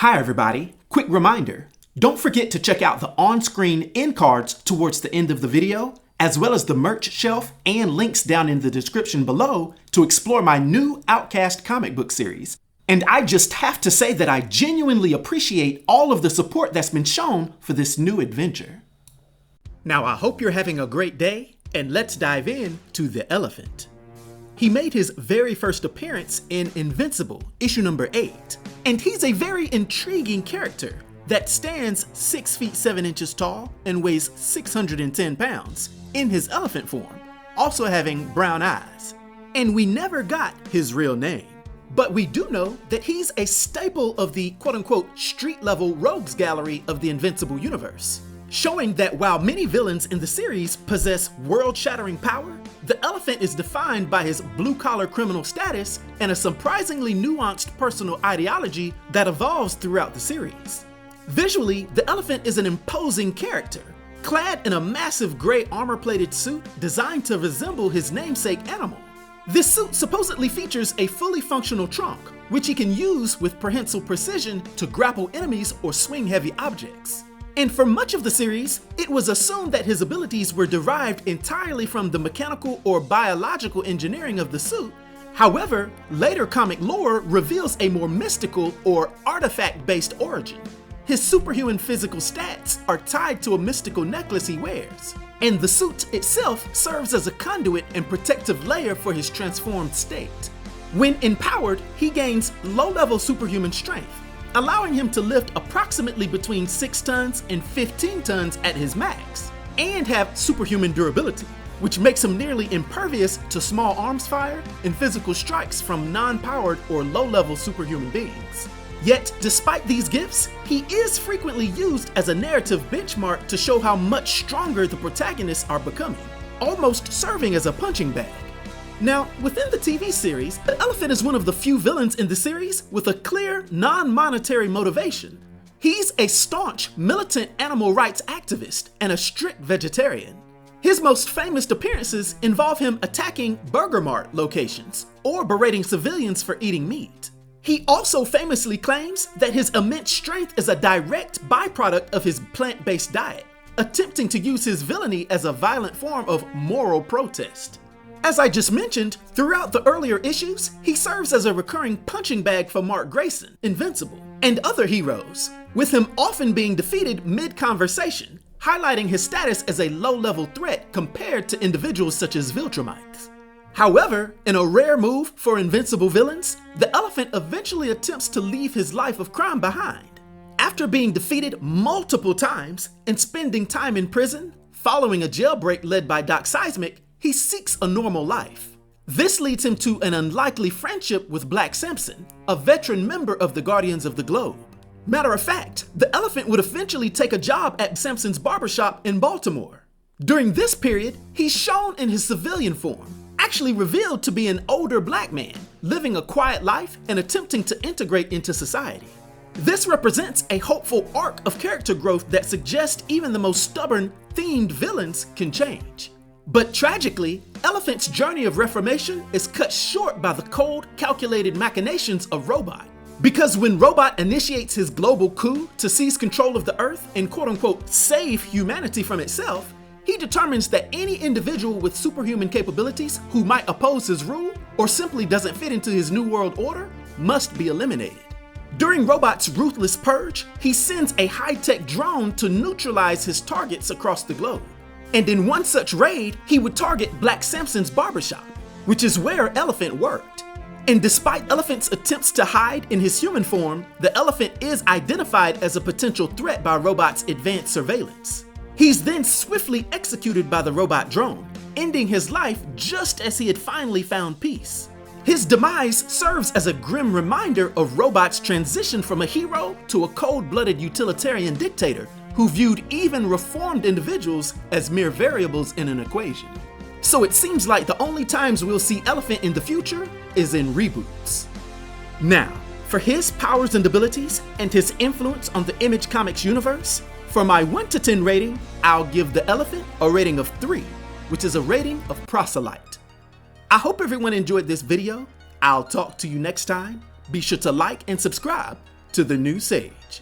Hi everybody, quick reminder, don't forget to check out the on-screen end cards towards the end of the video, as well as the merch shelf and links down in the description below to explore my new Outcast comic book series. And I just have to say that I genuinely appreciate all of the support that's been shown for this new adventure. Now I hope you're having a great day, and let's dive in to the elephant. He made his very first appearance in Invincible, issue number 8, and he's a very intriguing character that stands 6 feet 7 inches tall and weighs 610 pounds in his elephant form, also having brown eyes. And we never got his real name, but we do know that he's a staple of the quote-unquote street-level rogues gallery of the Invincible universe, showing that while many villains in the series possess world-shattering power, the elephant is defined by his blue-collar criminal status and a surprisingly nuanced personal ideology that evolves throughout the series. Visually, the elephant is an imposing character, clad in a massive gray armor-plated suit designed to resemble his namesake animal. This suit supposedly features a fully functional trunk, which he can use with prehensile precision to grapple enemies or swing heavy objects. And for much of the series, it was assumed that his abilities were derived entirely from the mechanical or biological engineering of the suit. However, later comic lore reveals a more mystical or artifact-based origin. His superhuman physical stats are tied to a mystical necklace he wears, and the suit itself serves as a conduit and protective layer for his transformed state. When empowered, he gains low-level superhuman strength, allowing him to lift approximately between 6 tons and 15 tons at his max, and have superhuman durability, which makes him nearly impervious to small arms fire and physical strikes from non-powered or low-level superhuman beings. Yet, despite these gifts, he is frequently used as a narrative benchmark to show how much stronger the protagonists are becoming, almost serving as a punching bag. Now, within the TV series, the elephant is one of the few villains in the series with a clear, non-monetary motivation. He's a staunch, militant animal rights activist and a strict vegetarian. His most famous appearances involve him attacking Burger Mart locations or berating civilians for eating meat. He also famously claims that his immense strength is a direct byproduct of his plant-based diet, attempting to use his villainy as a violent form of moral protest. As I just mentioned, throughout the earlier issues, he serves as a recurring punching bag for Mark Grayson, Invincible, and other heroes, with him often being defeated mid-conversation, highlighting his status as a low-level threat compared to individuals such as Viltrumites. However, in a rare move for Invincible villains, the elephant eventually attempts to leave his life of crime behind. After being defeated multiple times and spending time in prison, following a jailbreak led by Doc Seismic, he seeks a normal life. This leads him to an unlikely friendship with Black Samson, a veteran member of the Guardians of the Globe. Matter of fact, the elephant would eventually take a job at Samson's barbershop in Baltimore. During this period, he's shown in his civilian form, actually revealed to be an older black man, living a quiet life and attempting to integrate into society. This represents a hopeful arc of character growth that suggests even the most stubborn, themed villains can change. But tragically, Elephant's journey of reformation is cut short by the cold, calculated machinations of Robot. Because when Robot initiates his global coup to seize control of the Earth and quote-unquote save humanity from itself, he determines that any individual with superhuman capabilities who might oppose his rule or simply doesn't fit into his new world order must be eliminated. During Robot's ruthless purge, he sends a high-tech drone to neutralize his targets across the globe. And in one such raid, he would target Black Samson's barbershop, which is where Elephant worked. And despite Elephant's attempts to hide in his human form, the elephant is identified as a potential threat by Robot's advanced surveillance. He's then swiftly executed by the robot drone, ending his life just as he had finally found peace. His demise serves as a grim reminder of Robot's transition from a hero to a cold-blooded utilitarian dictator who viewed even reformed individuals as mere variables in an equation. So it seems like the only times we'll see Elephant in the future is in reboots. Now, for his powers and abilities and his influence on the Image Comics universe, for my 1 to 10 rating, I'll give the elephant a rating of 3, which is a rating of proselyte. I hope everyone enjoyed this video. I'll talk to you next time. Be sure to like and subscribe, to the new sage.